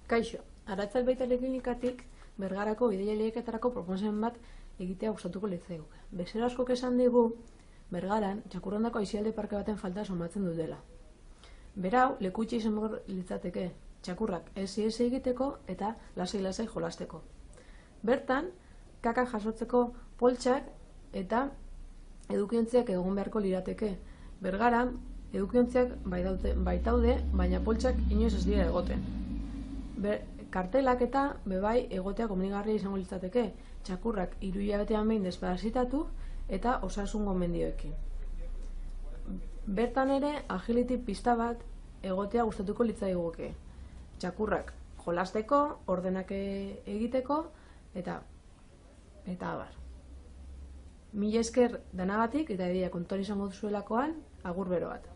Kaixo, Arratsalde klinikatik Bergarako ideia-lehiaketarako proposamen bat egitea gustatuko litzaiguke. Bezero askok esan digu Bergaran Txakurrondako aisialdi parke baten falta somatzen dutela. Berau, lekutxe izan litzateke, txakurrak ez egiteko eta lasai-lasai jolasteko. Bertan, kakak jasotzeko poltsak eta edukiontziak egon beharko lirateke. Bergaran, edukiontziak baitaude, baina poltsak inoiz ez dira egoten. Kartelak eta bebai egotea komenigarria izango litzateke, txakurrak 3 hilabetean behin desparasitatu eta osasun gomendioekin. Bertan ere, agility pista bat egotea gustatuko litzaiguke. Txakurrak jolasteko, ordenak egiteko eta abar. Mila esker danagatik eta edia kontuan izango duzuelakoan, agur bero bat.